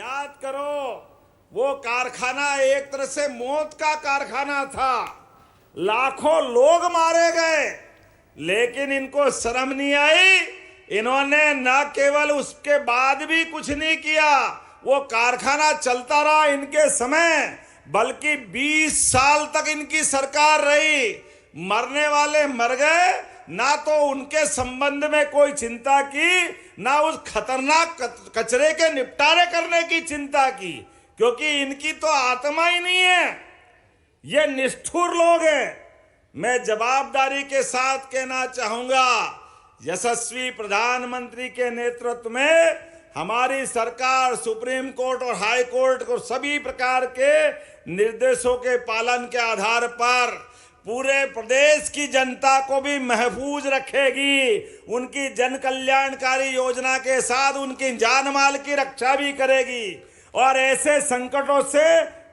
याद करो, वो कारखाना एक तरह से मौत का कारखाना था। लाखों लोग मारे गए, लेकिन इनको शर्म नहीं आई। इन्होंने न केवल उसके बाद भी कुछ नहीं किया, वो कारखाना चलता रहा इनके समय, बल्कि 20 साल तक इनकी सरकार रही। मरने वाले मर गए, ना तो उनके संबंध में कोई चिंता की, ना उस खतरनाक कचरे के निपटारे करने की चिंता की, क्योंकि इनकी तो आत्मा ही नहीं है। ये निष्ठुर लोग हैं। मैं जवाबदारी के साथ कहना चाहूंगा, यशस्वी प्रधानमंत्री के नेतृत्व में हमारी सरकार सुप्रीम कोर्ट और हाई कोर्ट को सभी प्रकार के निर्देशों के पालन के आधार पर पूरे प्रदेश की जनता को भी महफूज रखेगी। उनकी जन कल्याणकारी योजना के साथ उनकी जान माल की रक्षा भी करेगी और ऐसे संकटों से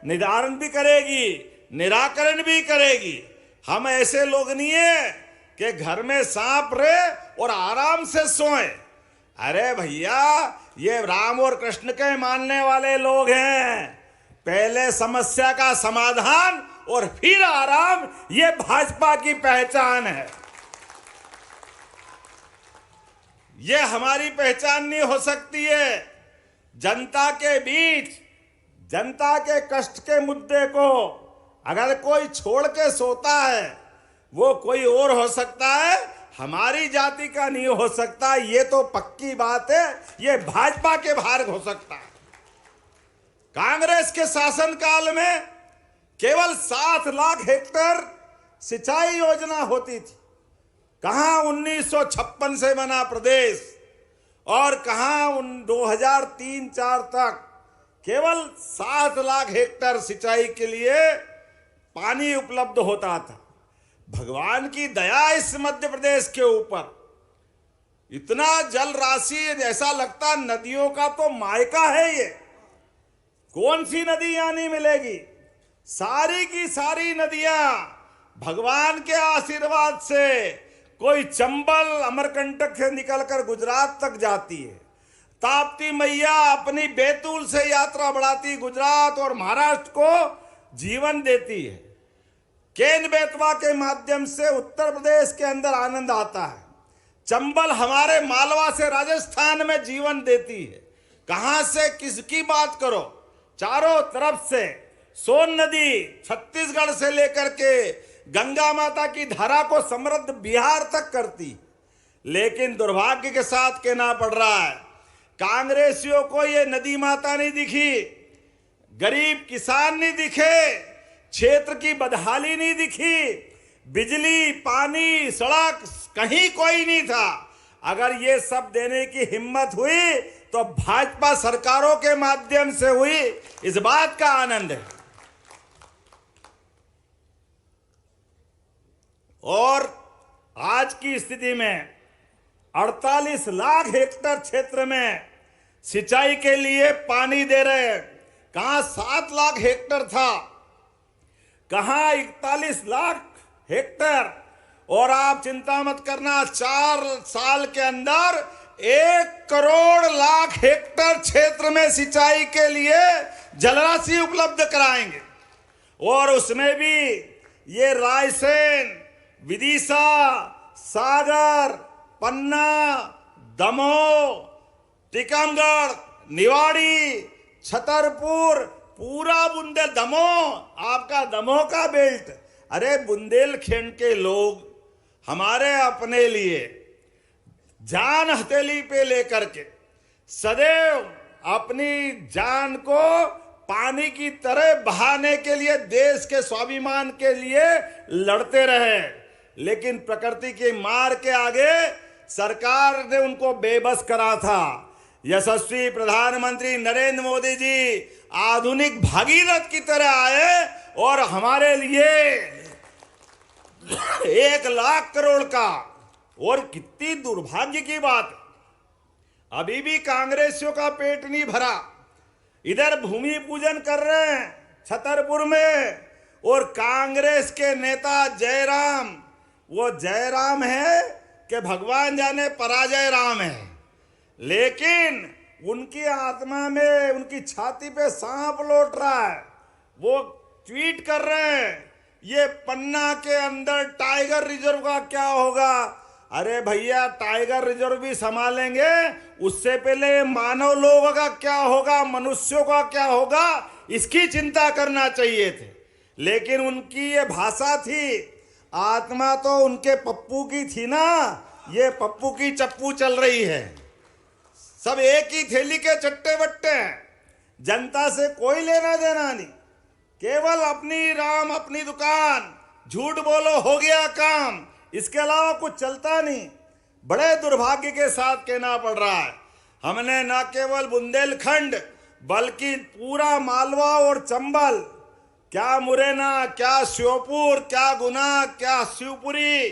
निवारण भी करेगी, निराकरण भी करेगी। हम ऐसे लोग नहीं है कि घर में सांप रहे और आराम से सोए। अरे भैया, ये राम और कृष्ण के मानने वाले लोग हैं। पहले समस्या का समाधान और फिर आराम, ये भाजपा की पहचान है। ये हमारी पहचान नहीं हो सकती है। जनता के बीच जनता के कष्ट के मुद्दे को अगर कोई छोड़ के सोता है, वो कोई और हो सकता है, हमारी जाति का नहीं हो सकता। ये तो पक्की बात है, ये भाजपा के भार हो सकता है। कांग्रेस के शासनकाल में केवल 7 लाख हेक्टेयर सिंचाई योजना होती थी। कहां 1956 से बना प्रदेश, और कहां 2003-4 तक केवल 7 लाख हेक्टेयर सिंचाई के लिए पानी उपलब्ध होता था। भगवान की दया इस मध्य प्रदेश के ऊपर, इतना जल राशि, ऐसा लगता नदियों का तो मायका है ये। कौन सी नदी यहां नहीं मिलेगी? सारी की सारी नदियां भगवान के आशीर्वाद से, कोई चंबल अमरकंटक से निकलकर गुजरात तक जाती है। ताप्ती मैया अपनी बैतूल से यात्रा बढ़ाती गुजरात और महाराष्ट्र को जीवन देती है। केन बेतवा के माध्यम से उत्तर प्रदेश के अंदर आनंद आता है। चंबल हमारे मालवा से राजस्थान में जीवन देती है। कहां से किसकी बात करो, चारों तरफ से सोन नदी छत्तीसगढ़ से लेकर के गंगा माता की धारा को समृद्ध बिहार तक करती। लेकिन दुर्भाग्य के साथ कहना पड़ रहा है, कांग्रेसियों को ये नदी माता नहीं दिखी, गरीब किसान नहीं दिखे, क्षेत्र की बदहाली नहीं दिखी, बिजली, पानी, सड़क कहीं कोई नहीं था। अगर ये सब देने की हिम्मत हुई तो भाजपा सरकारों के माध्यम से हुई, इस बात का आनंद है। और आज की स्थिति में 48 लाख हेक्टेयर क्षेत्र में सिंचाई के लिए पानी दे रहे हैं। कहां 7 लाख हेक्टेयर था, कहां 41 लाख हेक्टेयर। और आप चिंता मत करना, 4 साल के अंदर 1 करोड़ लाख हेक्टेयर क्षेत्र में सिंचाई के लिए जलराशि उपलब्ध कराएंगे। और उसमें भी ये रायसेन, विदिशा, सागर, पन्ना, दमोह, टीकमगढ़, निवाड़ी, छतरपुर, पूरा दमोह, आपका दमोह का बेल्ट। अरे बुंदेलखंड के लोग हमारे अपने लिए जान हथेली पे लेकर के सदैव अपनी जान को पानी की तरह बहाने के लिए, देश के स्वाभिमान के लिए लड़ते रहे। लेकिन प्रकृति की मार के आगे सरकार ने उनको बेबस करा था। यशस्वी प्रधानमंत्री नरेंद्र मोदी जी आधुनिक भागीरथ की तरह आए और हमारे लिए 1 लाख करोड़ का। और कितनी दुर्भाग्य की बात, अभी भी कांग्रेसियों का पेट नहीं भरा। इधर भूमि पूजन कर रहे हैं छतरपुर में, और कांग्रेस के नेता जयराम, वो जयराम है कि भगवान जाने पराजय राम है। लेकिन उनकी आत्मा में, उनकी छाती पे सांप लौट रहा है। वो ट्वीट कर रहे हैं ये पन्ना के अंदर टाइगर रिजर्व का क्या होगा। अरे भैया, टाइगर रिजर्व भी संभालेंगे, उससे पहले मानव लोगों का क्या होगा, मनुष्यों का क्या होगा, इसकी चिंता करना चाहिए थे। लेकिन उनकी ये भाषा थी, आत्मा तो उनके पप्पू की थी ना, ये पप्पू की चप्पू चल रही है। सब एक ही थैली के चट्टे बट्टे हैं, जनता से कोई लेना देना नहीं, केवल अपनी राम अपनी दुकान, झूठ बोलो हो गया काम, इसके अलावा कुछ चलता नहीं। बड़े दुर्भाग्य के साथ कहना पड़ रहा है, हमने न केवल बुंदेलखंड बल्कि पूरा मालवा और चंबल, क्या मुरैना, क्या श्योपुर, क्या गुना, क्या शिवपुरी,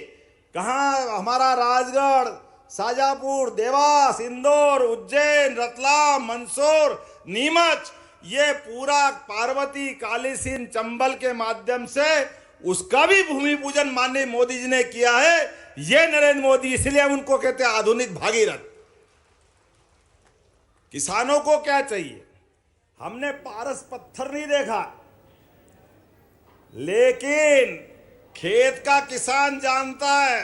कहाँ हमारा राजगढ़, शाजापुर, देवास, इंदौर, उज्जैन, रतलाम, मंदसौर, नीमच, ये पूरा पार्वती, कालीसिंध, चंबल के माध्यम से उसका भी भूमि पूजन माननीय मोदी जी ने किया है। ये नरेंद्र मोदी, इसलिए हम उनको कहते हैं आधुनिक भागीरथ। किसानों को क्या चाहिए, हमने पारस पत्थर नहीं देखा, लेकिन खेत का किसान जानता है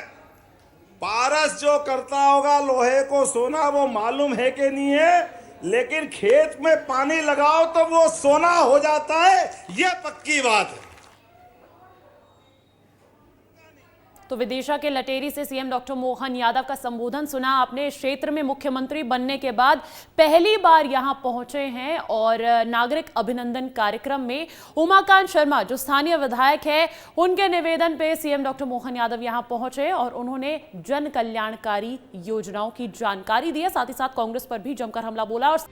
पारस जो करता होगा लोहे को सोना, वो मालूम है कि नहीं है, लेकिन खेत में पानी लगाओ तो वो सोना हो जाता है, ये पक्की बात है। तो विदिशा के लटेरी से सीएम डॉक्टर मोहन यादव का संबोधन सुना आपने। इस क्षेत्र में मुख्यमंत्री बनने के बाद पहली बार यहां पहुंचे हैं और नागरिक अभिनंदन कार्यक्रम में उमाकांत शर्मा जो स्थानीय विधायक है, उनके निवेदन पे सीएम डॉक्टर मोहन यादव यहां पहुंचे और उन्होंने जन कल्याणकारी योजनाओं की जानकारी दी है। साथ ही साथ कांग्रेस पर भी जमकर हमला बोला और